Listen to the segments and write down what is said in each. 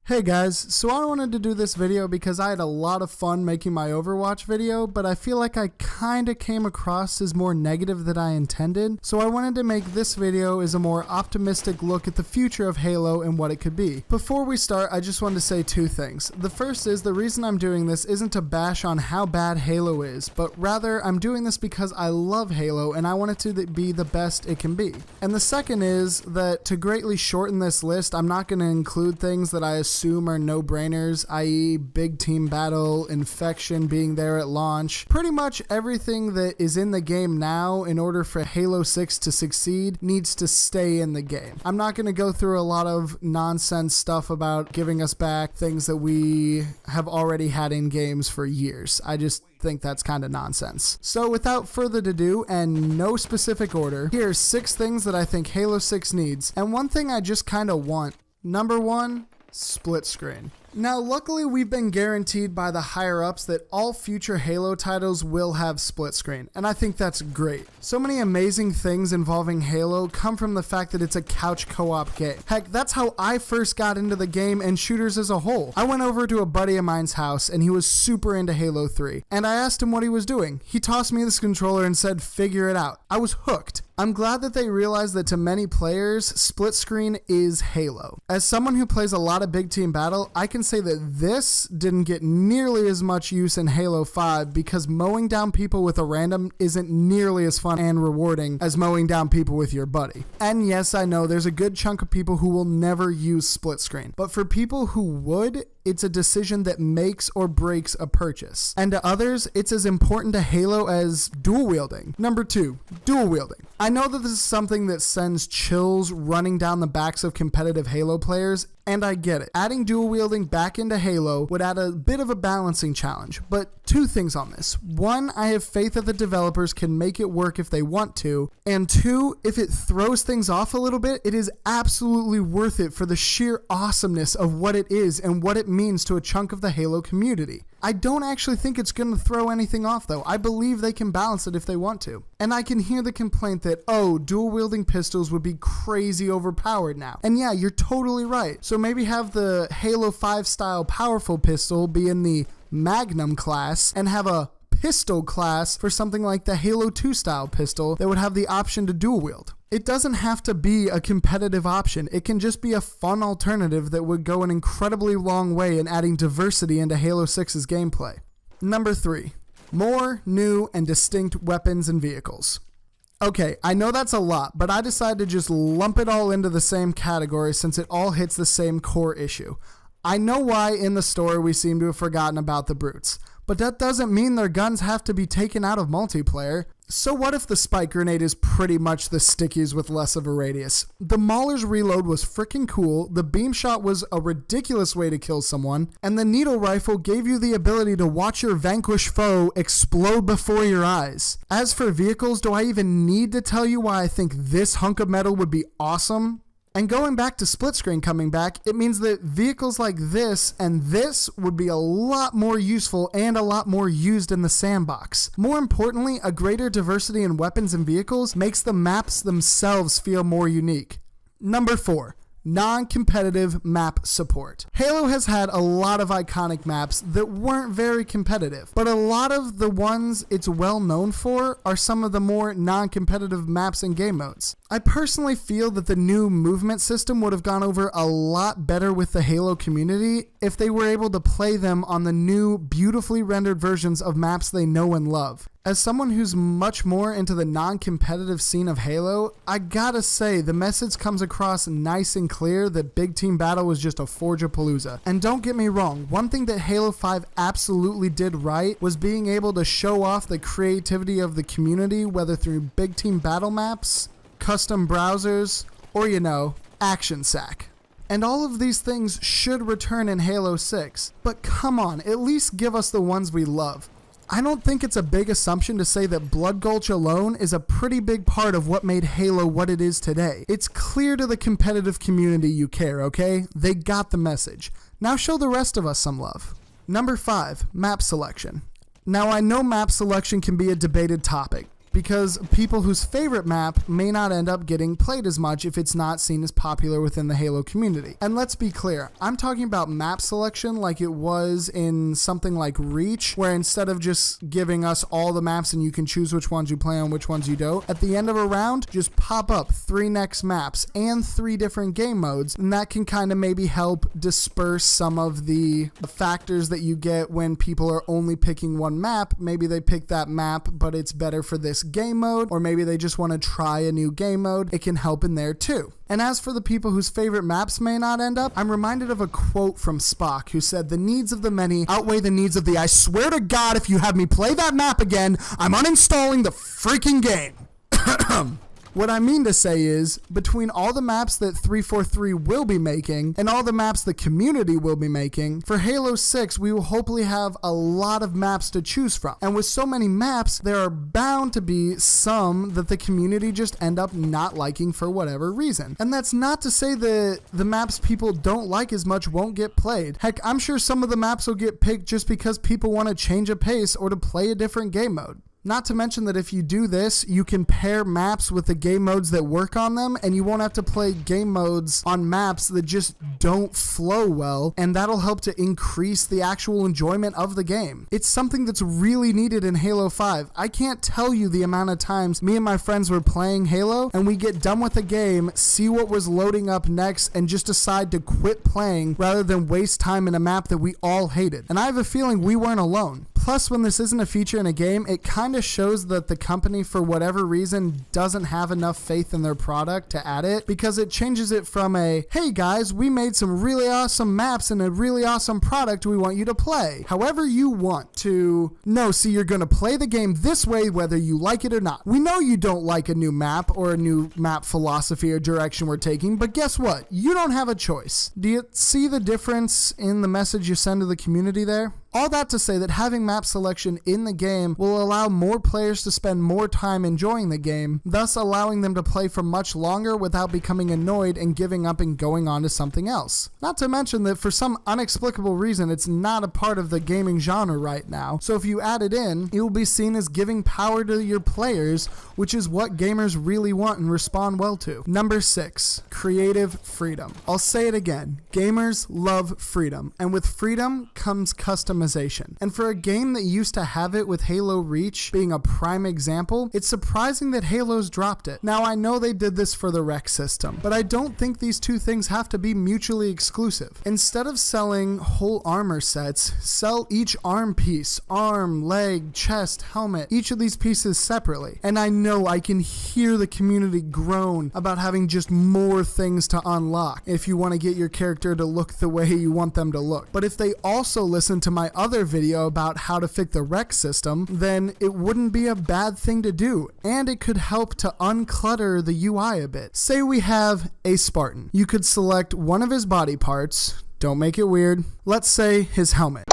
Hey guys, so I wanted to do this video because I had a lot of fun making my Overwatch video, but I feel like I kinda came across as more negative than I intended, so I wanted to make this video as a more optimistic look at the future of Halo and what it could be. Before we start, I just wanted to say two things. The first is the reason I'm doing this isn't to bash on how bad Halo is, but rather I'm doing this because I love Halo and I want it to be the best it can be. And the second is that to greatly shorten this list, I'm not going to include things that I assume are no-brainers, i.e. big team battle, infection being there at launch. Pretty much everything that is in the game now in order for Halo 6 to succeed needs to stay in the game. I'm not going to go through a lot of nonsense stuff about giving us back things that we have already had in games for years. I just think that's kind of nonsense. So without further ado and no specific order, here's 6 things that I think Halo 6 needs, and one thing I just kind of want. Number 1, split screen. Now, luckily, we've been guaranteed by the higher-ups that all future Halo titles will have split screen, and I think that's great. So many amazing things involving Halo come from the fact that it's a couch co-op game. Heck, that's how I first got into the game and shooters as a whole. I went over to a buddy of mine's house, and he was super into Halo 3, and I asked him what he was doing. He tossed me this controller and said, "Figure it out." I was hooked. I'm glad that they realized that to many players, split screen is Halo. As someone who plays a lot of big team battle, I can say that this didn't get nearly as much use in Halo 5 because mowing down people with a random isn't nearly as fun and rewarding as mowing down people with your buddy. And yes, I know there's a good chunk of people who will never use split screen, but for people who would, it's a decision that makes or breaks a purchase. And to others, it's as important to Halo as dual wielding. Number 2, dual wielding. I know that this is something that sends chills running down the backs of competitive Halo players, and I get it. Adding dual wielding back into Halo would add a bit of a balancing challenge, but 2 things on this. 1, I have faith that the developers can make it work if they want to, and 2, if it throws things off a little bit, it is absolutely worth it for the sheer awesomeness of what it is and what it means to a chunk of the Halo community. I don't actually think it's going to throw anything off though. I believe they can balance it if they want to. And I can hear the complaint that, oh, dual wielding pistols would be crazy overpowered now. And yeah, you're totally right. So maybe have the Halo 5 style powerful pistol be in the Magnum class and have a pistol class for something like the Halo 2 style pistol that would have the option to dual wield. It doesn't have to be a competitive option. It can just be a fun alternative that would go an incredibly long way in adding diversity into Halo 6's gameplay. Number 3, more new and distinct weapons and vehicles. Okay, I know that's a lot, but I decided to just lump it all into the same category since it all hits the same core issue. I know why in the story we seem to have forgotten about the brutes, but that doesn't mean their guns have to be taken out of multiplayer. So what if the spike grenade is pretty much the stickies with less of a radius? The Mauler's reload was freaking cool, the beam shot was a ridiculous way to kill someone, and the needle rifle gave you the ability to watch your vanquished foe explode before your eyes. As for vehicles, do I even need to tell you why I think this hunk of metal would be awesome? And going back to split screen coming back, it means that vehicles like this and this would be a lot more useful and a lot more used in the sandbox. More importantly, a greater diversity in weapons and vehicles makes the maps themselves feel more unique. Number 4, non-competitive map support. Halo has had a lot of iconic maps that weren't very competitive, but a lot of the ones it's well known for are some of the more non-competitive maps and game modes. I personally feel that the new movement system would have gone over a lot better with the Halo community if they were able to play them on the new, beautifully rendered versions of maps they know and love. As someone who's much more into the non-competitive scene of Halo, I gotta say the message comes across nice and clear that Big Team Battle was just a Forge-a-Palooza. And don't get me wrong, one thing that Halo 5 absolutely did right was being able to show off the creativity of the community, whether through Big Team Battle maps, custom browsers, or Action Sack. And all of these things should return in Halo 6, but come on, at least give us the ones we love. I don't think it's a big assumption to say that Blood Gulch alone is a pretty big part of what made Halo what it is today. It's clear to the competitive community you care, okay? They got the message. Now show the rest of us some love. Number 5, map selection. Now I know map selection can be a debated topic. because people whose favorite map may not end up getting played as much if it's not seen as popular within the Halo community. And let's be clear, I'm talking about map selection like it was in something like Reach, where instead of just giving us all the maps and you can choose which ones you play on, which ones you don't, at the end of a round, just pop up 3 next maps and 3 different game modes, and that can kind of maybe help disperse some of the factors that you get when people are only picking one map. Maybe they pick that map, but it's better for this game mode, or maybe they just want to try a new game mode. It can help in there too. And as for the people whose favorite maps may not end up, I'm reminded of a quote from Spock who said, "The needs of the many outweigh the needs of the I swear to God, if you have me play that map again, I'm uninstalling the freaking game." What I mean to say is, between all the maps that 343 will be making and all the maps the community will be making, for Halo 6 we will hopefully have a lot of maps to choose from. And with so many maps, there are bound to be some that the community just end up not liking for whatever reason. And that's not to say that the maps people don't like as much won't get played. Heck, I'm sure some of the maps will get picked just because people want to change a pace or to play a different game mode. Not to mention that if you do this, you can pair maps with the game modes that work on them, and you won't have to play game modes on maps that just don't flow well, and that'll help to increase the actual enjoyment of the game. It's something that's really needed in Halo 5. I can't tell you the amount of times me and my friends were playing Halo, and we get done with the game, see what was loading up next, and just decide to quit playing rather than waste time in a map that we all hated. And I have a feeling we weren't alone. Plus, when this isn't a feature in a game, it kind of shows that the company, for whatever reason, doesn't have enough faith in their product to add it, because it changes it from a, "Hey guys, we made some really awesome maps and a really awesome product we want you to play however you want," to, "No, see, you're going to play the game this way whether you like it or not. We know you don't like a new map or a new map philosophy or direction we're taking, but guess what? You don't have a choice." Do you see the difference in the message you send to the community there? All that to say that having map selection in the game will allow more players to spend more time enjoying the game, thus allowing them to play for much longer without becoming annoyed and giving up and going on to something else. Not to mention that for some inexplicable reason, it's not a part of the gaming genre right now, so if you add it in, it will be seen as giving power to your players, which is what gamers really want and respond well to. Number 6, creative freedom. I'll say it again, gamers love freedom, and with freedom comes customization. And for a game that used to have it, with Halo Reach being a prime example, it's surprising that Halo's dropped it. Now, I know they did this for the rec system, but I don't think these two things have to be mutually exclusive. Instead of selling whole armor sets, sell each arm piece, arm, leg, chest, helmet, each of these pieces separately. And I know I can hear the community groan about having just more things to unlock if you want to get your character to look the way you want them to look. But if they also listen to my other video about how to fix the rec system, then it wouldn't be a bad thing to do, and it could help to unclutter the UI a bit. Say we have a Spartan. You could select one of his body parts, don't make it weird, let's say his helmet,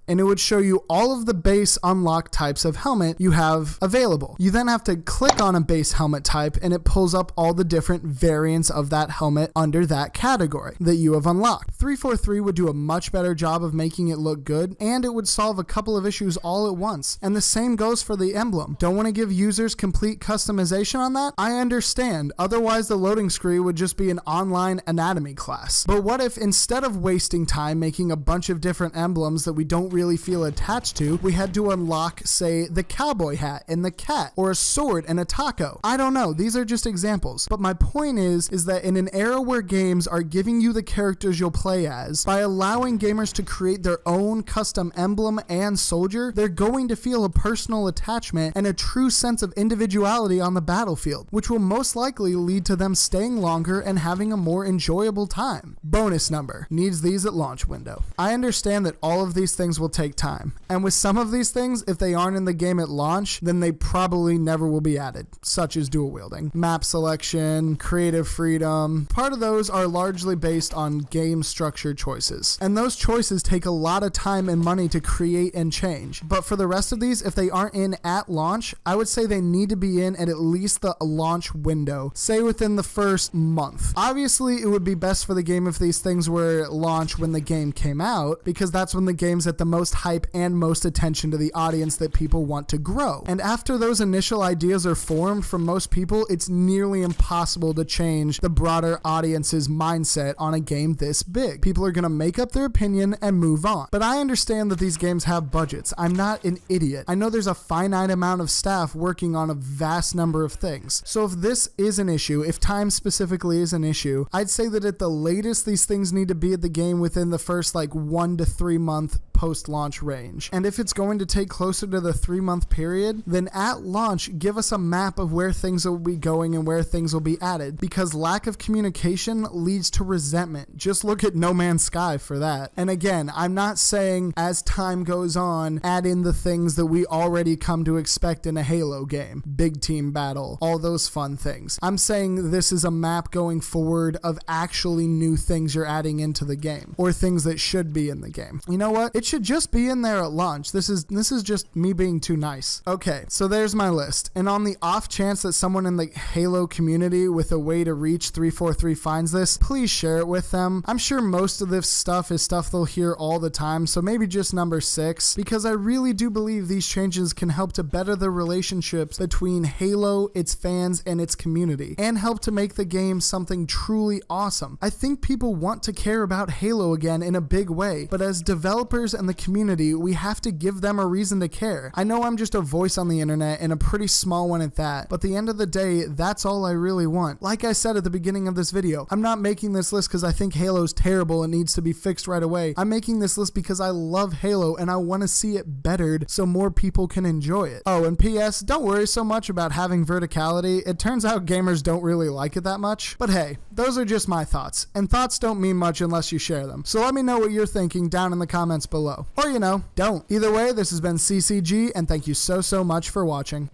and it would show you all of the base unlock types of helmet you have available. You then have to click on a base helmet type and it pulls up all the different variants of that helmet under that category that you have unlocked. 343 would do a much better job of making it look good, and it would solve a couple of issues all at once. And the same goes for the emblem. Don't want to give users complete customization on that? I understand. Otherwise, the loading screen would just be an online anatomy class. But what if instead of wasting time making a bunch of different emblems that we don't really feel attached to, we had to unlock, say, the cowboy hat and the cat, or a sword and a taco? I don't know. These are just examples. But my point is that in an era where games are giving you the characters you'll play as, by allowing gamers to create their own custom emblem and soldier, they're going to feel a personal attachment and a true sense of individuality on the battlefield, which will most likely lead to them staying longer and having a more enjoyable time. Bonus number. Needs these at launch window. I understand that all of these things will take time, and with some of these things, if they aren't in the game at launch, then they probably never will be added, such as dual wielding, map selection, creative freedom. Part of those are largely based on game structure choices, and those choices take a lot of time and money to create and change. But for the rest of these, if they aren't in at launch, I would say they need to be in at least the launch window, say within the first month. Obviously, it would be best for the game if these things were at launch when the game came out, because that's when the game's at the most hype and most attention to the audience that people want to grow. And after those initial ideas are formed from most people, it's nearly impossible to change the broader audience's mindset on a game this big. People are going to make up their opinion and move on. But I understand that these games have budgets. I'm not an idiot. I know there's a finite amount of staff working on a vast number of things. So if this is an issue, if time specifically is an issue, I'd say that at the latest these things need to be at the game within the first 1 to 3 month post-launch range. And if it's going to take closer to the 3-month period, then at launch, give us a map of where things will be going and where things will be added, because lack of communication leads to resentment. Just look at No Man's Sky for that. And again, I'm not saying as time goes on, add in the things that we already come to expect in a Halo game. Big team battle, all those fun things. I'm saying this is a map going forward of actually new things you're adding into the game, or things that should be in the game. You know what? It should just be in there at launch. This is just me being too nice. Okay, so there's my list. And on the off chance that someone in the Halo community with a way to reach 343 finds this, please share it with them. I'm sure most of this stuff is stuff they'll hear all the time, so maybe just number 6, because I really do believe these changes can help to better the relationships between Halo, its fans, and its community, and help to make the game something truly awesome. I think people want to care about Halo again in a big way, but as developers and the community, we have to give them a reason to care. I know I'm just a voice on the internet, and a pretty small one at that, but at the end of the day, that's all I really want. Like I said at the beginning of this video, I'm not making this list because I think Halo's terrible and needs to be fixed right away. I'm making this list because I love Halo and I want to see it bettered so more people can enjoy it. Oh, and P.S., don't worry so much about having verticality. It turns out gamers don't really like it that much. But hey, those are just my thoughts, and thoughts don't mean much unless you share them. So let me know what you're thinking down in the comments below. Or don't. Either way, this has been CCG, and thank you so much for watching.